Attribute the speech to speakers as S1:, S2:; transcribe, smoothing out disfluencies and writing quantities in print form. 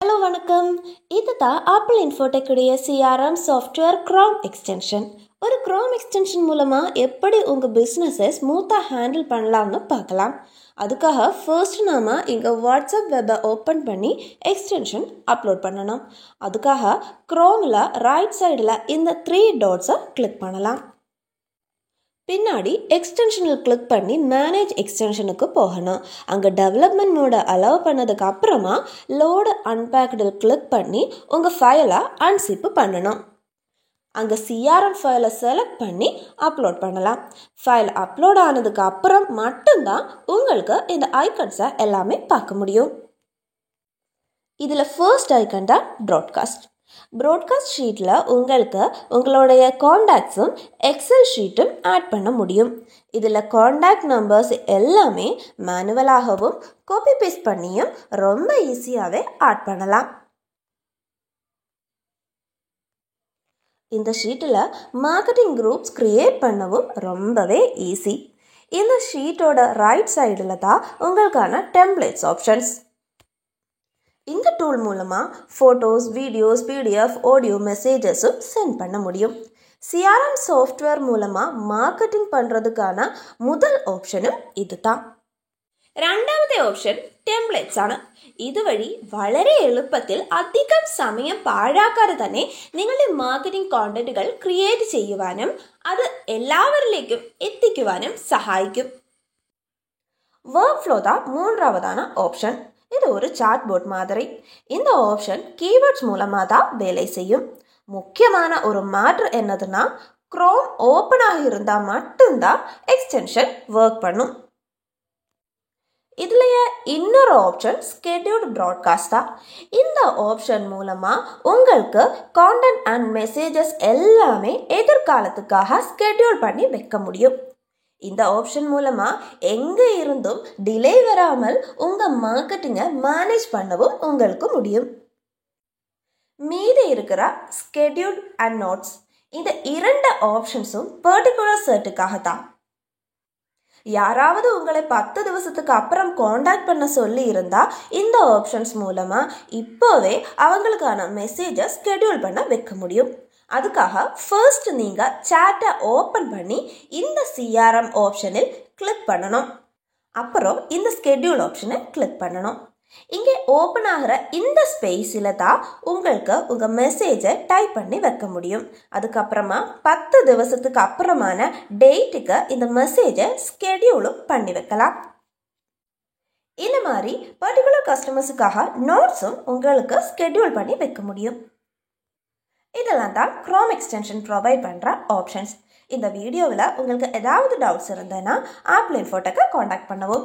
S1: Hello வணக்கம். இதுதான் apple Infotech உடைய சிஆர்எம் சாஃப்ட்வேர் க்ரோம் எக்ஸ்டென்ஷன். ஒரு க்ரோம் எக்ஸ்டென்ஷன் மூலமாக எப்படி உங்கள் பிஸ்னஸை ஸ்மூத்தாக ஹேண்டில் பண்ணலாம்னு பார்க்கலாம். அதுக்காக ஃபர்ஸ்ட் நாம் இங்கே வாட்ஸ்அப் வெப்பை ஓப்பன் பண்ணி எக்ஸ்டென்ஷன் அப்லோட் பண்ணணும். அதுக்காக க்ரோமில் ரைட் சைடில் இந்த 3 டாட்ஸை கிளிக் பண்ணலாம். பின்னாடி எக்ஸ்டென்ஷனில் கிளிக் பண்ணி மேனேஜ் எக்ஸ்டென்ஷனுக்கு போகணும். அங்கே டெவலப்மெண்ட் மோடை அலோவ் பண்ணதுக்கு அப்புறமா லோடு அன்பேக்டில் கிளிக் பண்ணி உங்கள் ஃபைலை அன்சிப்பு பண்ணணும். அங்கே சிஆர்எம் ஃபைலை செலக்ட் பண்ணி அப்லோட் பண்ணலாம். ஃபைல் அப்லோட் ஆனதுக்கு அப்புறம் மட்டும்தான் உங்களுக்கு இந்த ஐக்கன்ஸை எல்லாமே பார்க்க முடியும். இதில் ஃபர்ஸ்ட் ஐக்கன் தான் ப்ராட்காஸ்ட். ப்ராட்காஸ்ட் ஷீட்டில் உங்களுக்கு உங்களுடைய காண்டாக்ட்ஸும் எக்ஸல் ஷீட்டும் ஆட் பண்ண முடியும். இதில் காண்டாக்ட் நம்பர்ஸ் எல்லாமே மேனுவலாகவும் காப்பி பேஸ்ட் பண்ணியும் ரொம்ப ஈஸியாகவே ஆட் பண்ணலாம். இந்த ஷீட்டில் மார்க்கெட்டிங் குரூப்ஸ் கிரியேட் பண்ணவும் ரொம்பவே ஈஸி. இந்த ஷீட்டோட ரைட் சைடில் தான் உங்களுக்கான டெம்ப்ளேட்ஸ் ஆப்ஷன்ஸ். இந்த டூல் மூலமாக ஃபோட்டோஸ், வீடியோஸ், பிடிஎஃப், ஆடியோ மெசேஜஸும் சென்ட் பண்ண முடியும். சிஆர்எம் சாஃப்ட்வேர் மூலமாக மார்க்கெட்டிங் பண்ணுறதுக்கான முதல் ஆப்ஷனும் இது தான். രണ്ടാമത്തെ ഓപ്ഷൻ ടെംപ്ലേറ്റ്സ് ആണ്. ഇതുവഴി വളരെ എളുപ്പത്തിൽ അധികം സമയം പാഴാക്കാതെ തന്നെ നിങ്ങളുടെ മാർക്കറ്റിംഗ് കോണ്ടന്റുകൾ ക്രിയേറ്റ് ചെയ്യുവാനും അത് എല്ലാവരിലേക്കും എത്തിക്കുവാനും സഹായിക്കും. വർക്ക് ഫ്ലോ தான் மூன்றாவதான ஆப்ஷன். இது ஒரு சாட் போர்ட் மாதிரி. இந்த ஆப்ஷன் கீவேர்ட்ஸ் மூலமாக தான் வேலை செய்யும். முக்கியமான ஒரு மாற்று என்னதுன்னா, க்ரோம் ஓப்பனாக இருந்தால் மட்டும்தான் எக்ஸ்டென்ஷன் ஒர்க் பண்ணும். இதுலேயே இன்னொரு ஆப்ஷன் ஸ்கெட்யூல்டு ப்ராட்காஸ்ட் தான். இந்த ஆப்ஷன் மூலமாக உங்களுக்கு கான்டென்ட் அண்ட் மெசேஜஸ் எல்லாமே எதிர்காலத்துக்காக ஸ்கெட்யூல் பண்ணி வைக்க முடியும். இந்த ஆப்ஷன் மூலமாக எங்கே இருந்தும் டிலே வராமல் உங்கள் மார்க்கெட்டிங்கை மேனேஜ் பண்ணவும் உங்களுக்கு முடியும். மீதி இருக்கிற ஸ்கெட்யூல் அண்ட் நோட்ஸ், இந்த 2 ஆப்ஷன்ஸும் பர்டிகுலர் செட்டுக்காக தான். யாராவது உங்களை 10 திவசத்துக்கு அப்புறம் காண்டாக்ட் பண்ண சொல்லி இருந்தால் இந்த ஆப்ஷன்ஸ் மூலமாக இப்போவே அவங்களுக்கான மெசேஜை ஸ்கெட்யூல் பண்ண வைக்க முடியும். அதுக்காக ஃபர்ஸ்ட் நீங்கள் சாட்டை ஓப்பன் பண்ணி இந்த சிஆர்எம் ஆப்ஷனில் கிளிக் பண்ணணும். அப்புறம் இந்த ஸ்கெட்யூல் ஆப்ஷனை கிளிக் பண்ணணும். இங்கே ஓப்பன் ஆகிற இந்த ஸ்பேஸில் தான் உங்களுக்கு உங்கள் மெசேஜை டைப் பண்ணி வைக்க முடியும். அதுக்கப்புறமா 10 திவசத்துக்கு அப்புறமான டேட்டுக்கு இந்த மெசேஜை ஸ்கெட்யூலும் பண்ணி வைக்கலாம். இந்த மாதிரி பர்டிகுலர் கஸ்டமர்ஸுக்காக நோட்ஸும் உங்களுக்கு ஸ்கெட்யூல் பண்ணி வைக்க முடியும். இதெல்லாம் தான் க்ரோம் எக்ஸ்டென்ஷன் ப்ரொவைட் பண்ணுற ஆப்ஷன்ஸ். இந்த வீடியோவில் உங்களுக்கு ஏதாவது டவுட்ஸ் இருந்ததுன்னா ஆப்பிள் இன்ஃபோடெக்கை காண்டாக்ட் பண்ணவும்.